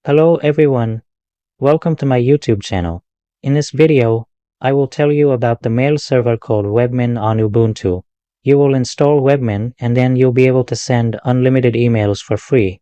Hello everyone, welcome to my YouTube channel. In this video, I will tell you about the mail server called Webmin on Ubuntu. You will install Webmin and then you'll be able to send unlimited emails for free.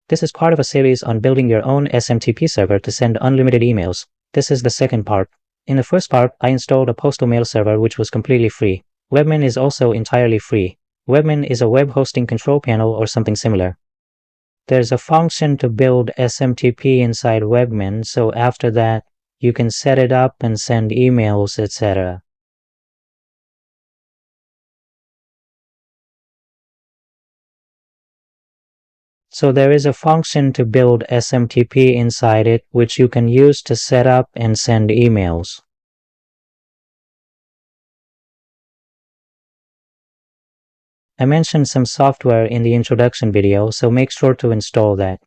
This is part of a series on building your own SMTP server to send unlimited emails. This is the second part. In the first part, I installed a postal mail server which was completely free. Webmin is also entirely free. Webmin is a web hosting control panel or something similar. There's a function to build SMTP inside Webmin, so after that, you can set it up and send emails, etc. So there is a function to build SMTP inside it, which you can use to set up and send emails. I mentioned some software in the introduction video, so make sure to install that.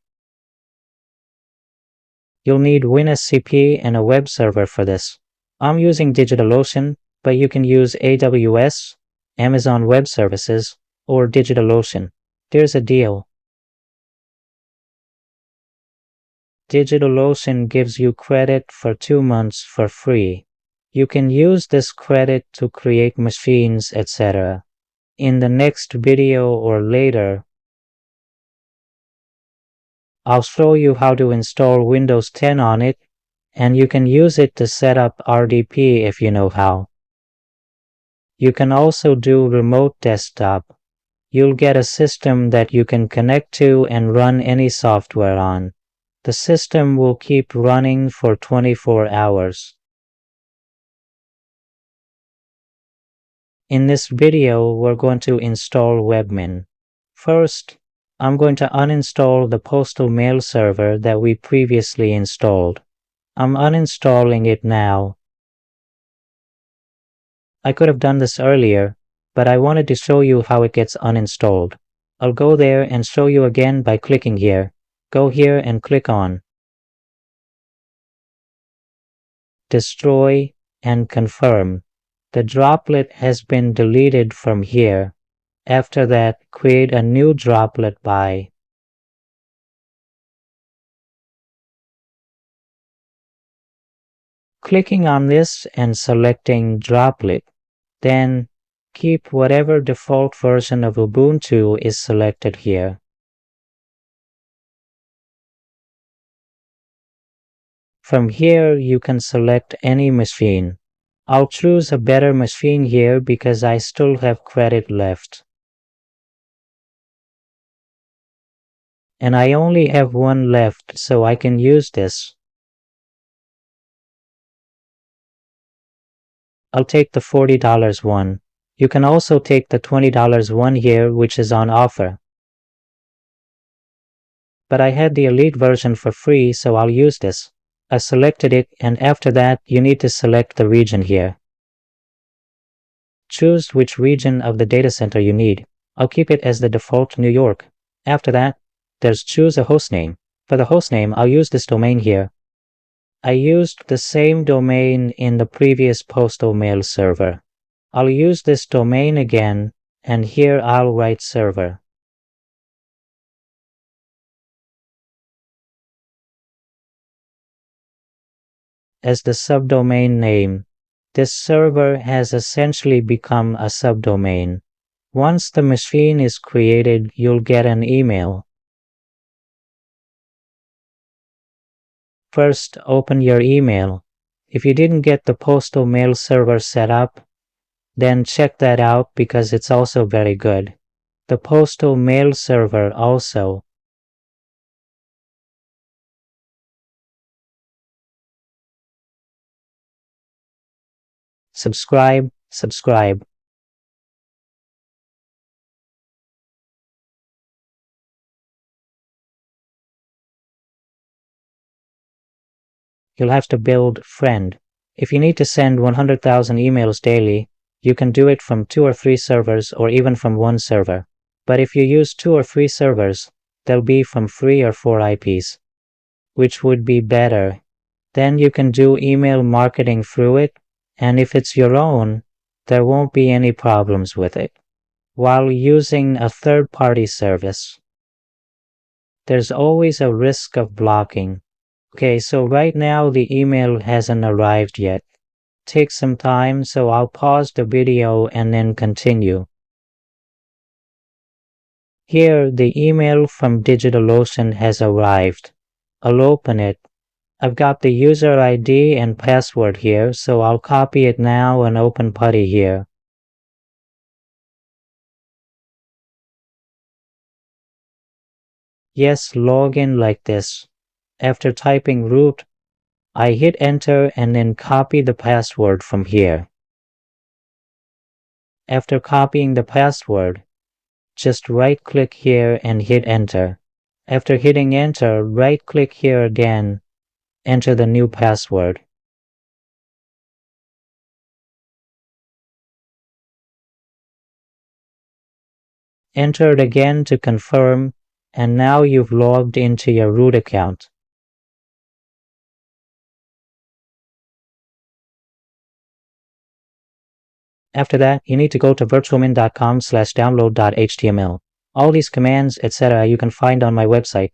You'll need WinSCP and a web server for this. I'm using Digitalocean, but you can use AWS, Amazon Web Services, or Digitalocean. There's a deal. Digitalocean gives you credit for 2 months for free. You can use this credit to create machines, etc. In the next video or later, I'll show you how to install Windows 10 on it, and you can use it to set up RDP if you know how. You can also do remote desktop. You'll get a system that you can connect to and run any software on. The system will keep running for 24 hours. In this video, we're going to install Webmin. First, I'm going to uninstall the postal mail server that we previously installed. I'm uninstalling it now. I could have done this earlier, but I wanted to show you how it gets uninstalled. I'll go there and show you again by clicking here. Go here and click on Destroy and confirm. The droplet has been deleted from here. After that, create a new droplet by clicking on this and selecting Droplet. Then keep whatever default version of Ubuntu is selected here. From here, you can select any machine. I'll choose a better machine here because I still have credit left. And I only have one left, so I can use this. I'll take the $40 one. You can also take the $20 one here, which is on offer. But I had the Elite version for free, so I'll use this. I selected it, and after that, you need to select the region here. Choose which region of the data center you need. I'll keep it as the default New York. After that, there's choose a hostname. For the hostname, I'll use this domain here. I used the same domain in the previous postal mail server. I'll use this domain again, and here I'll write server. As the subdomain name, this server has essentially become a subdomain. Once the machine is created, you'll get an email. First, open your email. If you didn't get the postal mail server set up, then check that out because it's also very good. The postal mail server also. Subscribe. You'll have to build friend. If you need to send 100,000 emails daily, you can do it from 2 or 3 servers or even from 1 server. But if you use 2 or 3 servers, they'll be from 3 or 4 IPs, which would be better. Then you can do email marketing through it, and if it's your own, there won't be any problems with it, while using a third-party service. there's always a risk of blocking. Okay, so right now the email hasn't arrived yet. Take some time, so I'll pause the video and then continue. Here, the email from Digitalocean has arrived. I'll open it. I've got the user ID and password here, so I'll copy it now and open PuTTY here. Yes, log in like this. After typing root, I hit enter and then copy the password from here. After copying the password, just right-click here and hit enter. After hitting enter, right-click here again, enter the new password. Enter it again to confirm, and now you've logged into your root account. After that, you need to go to virtualmin.com/download.html. All these commands, etc. you can find on my website.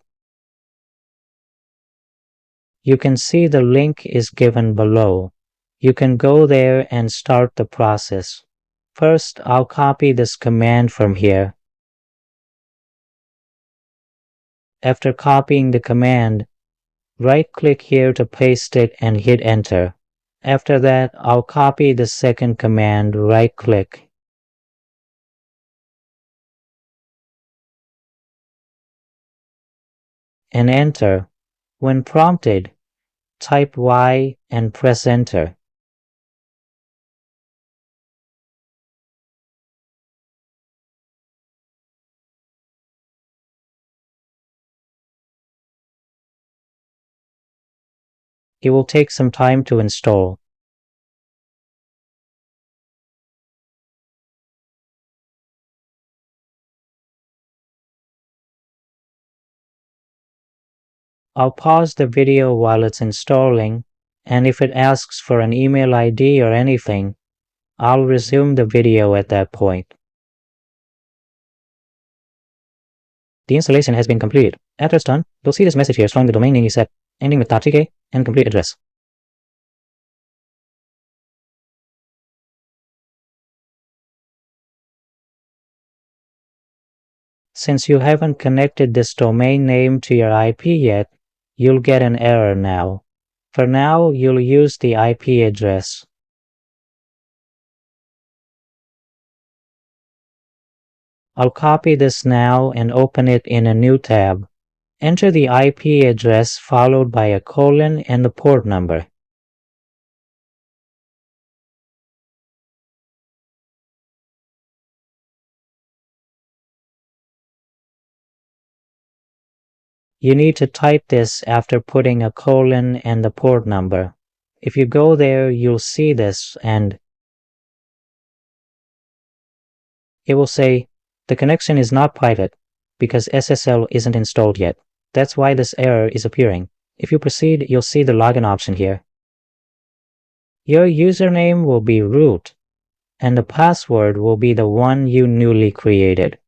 You can see the link is given below. You can go there and start the process. First, I'll copy this command from here. After copying the command, right-click here to paste it and hit enter. After that, I'll copy the second command, right-click. And enter. When prompted, type Y and press enter. It will take some time to install. I'll pause the video while it's installing, and if it asks for an email ID or anything, I'll resume the video at that point. The installation has been completed. After it's done, you'll see this message here showing the domain name you set, ending with .tk, and complete address. Since you haven't connected this domain name to your IP yet, you'll get an error now. For now, you'll use the IP address. I'll copy this now and open it in a new tab. Enter the IP address followed by a colon and the port number. You need to type this after putting a colon and the port number. If you go there, you'll see this and it will say, the connection is not private because SSL isn't installed yet. That's why this error is appearing. If you proceed, you'll see the login option here. Your username will be root, and the password will be the one you newly created.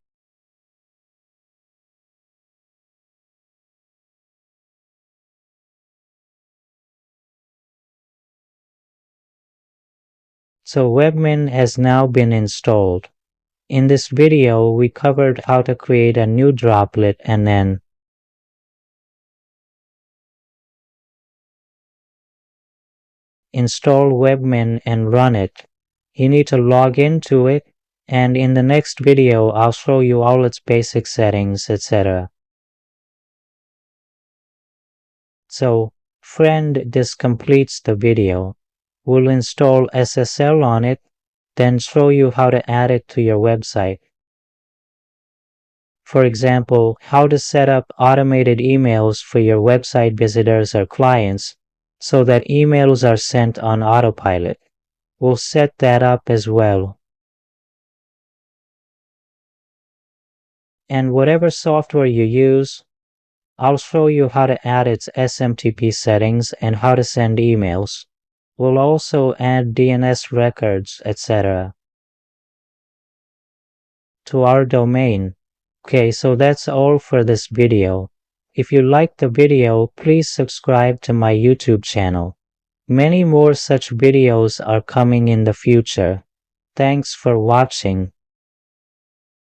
So Webmin has now been installed. In this video, we covered how to create a new droplet and then install Webmin and run it. You need to log into it, and in the next video, I'll show you all its basic settings, etc. So, friend, this completes the video. We'll install SSL on it, then show you how to add it to your website. For example, how to set up automated emails for your website visitors or clients so that emails are sent on autopilot. We'll set that up as well. And whatever software you use, I'll show you how to add its SMTP settings and how to send emails. We'll also add DNS records, etc. to our domain. Okay, so that's all for this video. If you liked the video, please subscribe to my YouTube channel. Many more such videos are coming in the future. Thanks for watching.